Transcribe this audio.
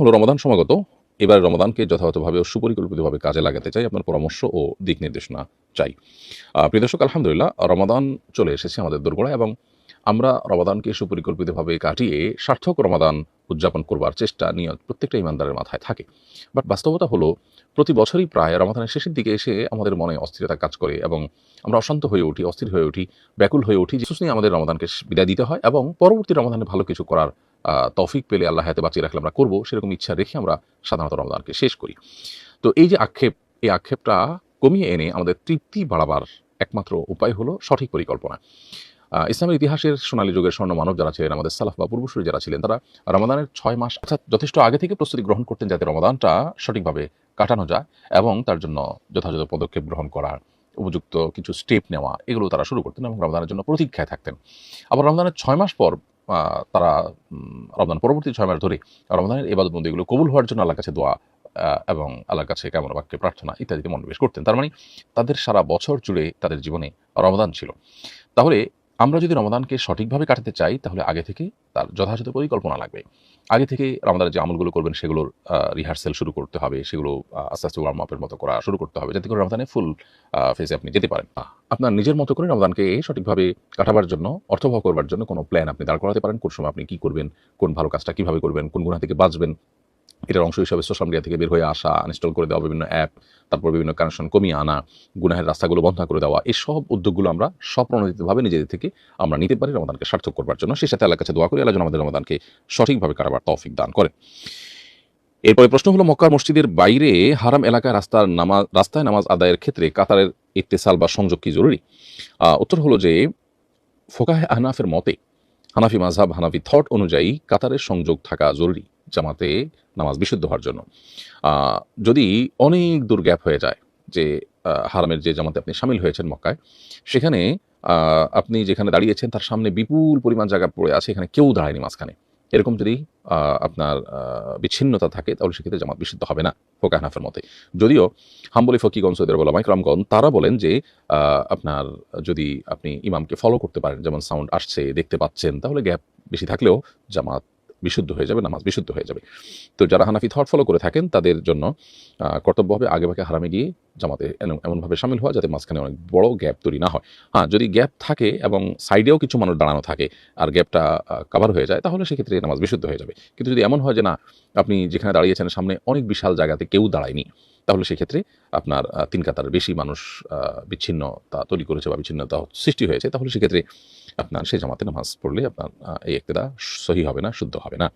হলো রমাদান সমাগত। এবার রমাদানকে যথাযথভাবে ও সুপরিকল্পিতভাবে কাজে লাগাতে চাই। আপনার পরামর্শ ও দিক নির্দেশনা চাই। প্রিয় দর্শক, আলহামদুলিল্লাহ রমাদান চলে এসেছে আমাদের দোরগোড়ায় এবং আমরা রমাদানকে সুপরিকল্পিতভাবে কাটিয়ে সার্থক রমাদান উদযাপন করবার চেষ্টা নিয়ে প্রত্যেকটা ইমানদারের মাথায় থাকে। বাট বাস্তবতা হলো প্রতি বছরই প্রায় রমাদানের শেষের দিকে এসে আমাদের মনে অস্থিরতা কাজ করে এবং আমরা অশান্ত হয়ে উঠি, অস্থির হয়ে উঠি, ব্যাকুল হয়ে উঠি। যে নিয়ে আমাদের রমাদানকে বিদায় দিতে হয় এবং পরবর্তী রমাদানে ভালো কিছু করার তৌফিক পেলে আল্লাহ হায়াতে বাঁচিয়ে রাখলে আমরা করব, সেরকম ইচ্ছা রেখে আমরা সাধারণত রমাদানকে শেষ করি। তো এই যে আক্ষেপ, এই আক্ষেপটা কমিয়ে এনে আমাদের তৃপ্তি বাড়াবার একমাত্র উপায় হলো সঠিক পরিকল্পনা। ইসলামের ইতিহাসের সোনালী যুগের স্বর্ণ মানব যারা ছিলেন, আমাদের সালাফ বা পূর্বসূরি যারা ছিলেন, তারা রমাদানের 6 মাস অর্থাৎ যথেষ্ট আগে থেকে প্রস্তুতি গ্রহণ করতেন যাতে রমাদানটা সঠিকভাবে কাটানো যায় এবং তার জন্য যথাযথ পদক্ষেপ গ্রহণ করা, উপযুক্ত কিছু স্টেপ নেওয়া, এগুলো তারা শুরু করতেন এবং রমাদানের জন্য প্রতীক্ষায় থাকতেন। আবার রমাদানের 6 মাস পর তারা রমজান পরবর্তী 6 মাস ধরে রমাদানের ইবাদতবন্দিগুলো কবুল হওয়ার জন্য আল্লাহর কাছে দোয়া এবং আল্লাহর কাছে কামনা বাক্যে প্রার্থনা ইত্যাদিতে মনোনিবেশ করতেন। তার মানে তাদের সারা বছর জুড়ে তাদের জীবনে রমাদান ছিল। তাহলে আমরা যদি রমাদানকে সঠিকভাবে কাটাতে চাই তাহলে আগে থেকে তার যথাযথ পরিকল্পনা লাগবে। আগে থেকে রমাদানের যে আমলগুলো করবেন সেগুলোর রিহার্সাল শুরু করতে হবে, সেগুলো আস্তে আস্তে ওয়ার্ম আপের মতো করা শুরু করতে হবে যাতে করে রমাদানে ফুল ফেজে আপনি যেতে পারেন। আপনার নিজের মতো করে রমাদানকে সঠিকভাবে কাটাবার জন্য, অর্থবহ করবার জন্য কোনো প্ল্যান আপনি দাঁড় করাতে পারেন। কোন সময় আপনি কী করবেন, কোন ভালো কাজটা কীভাবে করবেন, কোন গুনাহ থেকে বাঁচবেন, এটার অংশ হিসাবে সোশ্যাল মিডিয়া থেকে বের হয়ে আসা, আনইনস্টল করে দেওয়া বিভিন্ন অ্যাপ, তারপর বিভিন্ন কানেকশন কমিয়ে আনা, গুনাহের রাস্তাগুলো বন্ধ করে দেওয়া, এসব উদ্যোগগুলো আমরা স্বপ্রণোদিতভাবে নিজেদের থেকে আমরা নিতে পারি রমাদানকে সার্থক করবার জন্য। সেই সাথে আল্লাহর কাছে দোয়া করি আল্লাহ যেন আমাদের রমাদানকে সঠিকভাবে কাটাবার তৌফিক দান করেন। এরপরে প্রশ্ন হলো, মক্কার মসজিদের বাইরে হারাম এলাকায় রাস্তায় নামাজ আদায়ের ক্ষেত্রে কাতারের ইত্তেসাল বা সংযোগ কি জরুরি? উত্তর হলো যে ফোকাহে আহনাফের মতে, হানাফি মাযহাব, হানাফি থট অনুযায়ী কাতারের সংযোগ থাকা জরুরি জামাতে নামাজ বিশুদ্ধ হওয়ার জন্য। যদি অনেক দূর গ্যাপ হয়ে যায় যে হারামের যে জামাতে আপনি শামিল হয়েছেন মক্কায়, সেখানে আপনি যেখানে দাঁড়িয়েছেন তার সামনে বিপুল পরিমাণ জায়গা পড়ে আছে, এখানে কেউ দাঁড়ায়নি মাঝখানে, এরকম যদি আপনার বিচ্ছিন্নতা থাকে তাহলে সেক্ষেত্রে জামাত বিশুদ্ধ হবে না ফোকাহে হানাফের মতে। যদিও হাম্বলি ফকিগণ, সৌদি আরবের উলামায়ে কেরামগণ তারা বলেন যে আপনার যদি আপনি ইমামকে ফলো করতে পারেন, যেমন সাউন্ড আসছে, দেখতে পাচ্ছেন, তাহলে গ্যাপ বেশি থাকলেও জামাত বিশুদ্ধ হয়ে যাবে, নামাজ বিশুদ্ধ হয়ে যাবে। তো যারা হানাফি থট ফলো করে থাকেন তাদের জন্য কর্তব্য হবে আগেভাগে হারামে গিয়ে জামাতে এমনভাবে শামিল হওয়া যাতে মাঝখানে অনেক বড় গ্যাপ তৈরি না হয়। যদি গ্যাপ থাকে এবং সাইডেও কিছু মানুষ দাঁড়ানো থাকে আর গ্যাপটা কাভার হয়ে যায় তাহলে সেক্ষেত্রে নামাজ বিশুদ্ধ হয়ে যাবে। কিন্তু যদি এমন হয় যে না, আপনি যেখানে দাঁড়িয়েছেন সামনে অনেক বিশাল জায়গাতে কেউ দাঁড়ায়নি, তাহলে সেক্ষেত্রে আপনার 3 কাতারের বেশি মানুষ বিচ্ছিন্নতা তৈরি করেছে বা বিচ্ছিন্নতা সৃষ্টি হয়েছে, তাহলে সেক্ষেত্রে আপনার সেই জামাতে নামাজ পড়লে আপনার এই ইক্তেদা সহি হবে না, শুদ্ধ হবে না।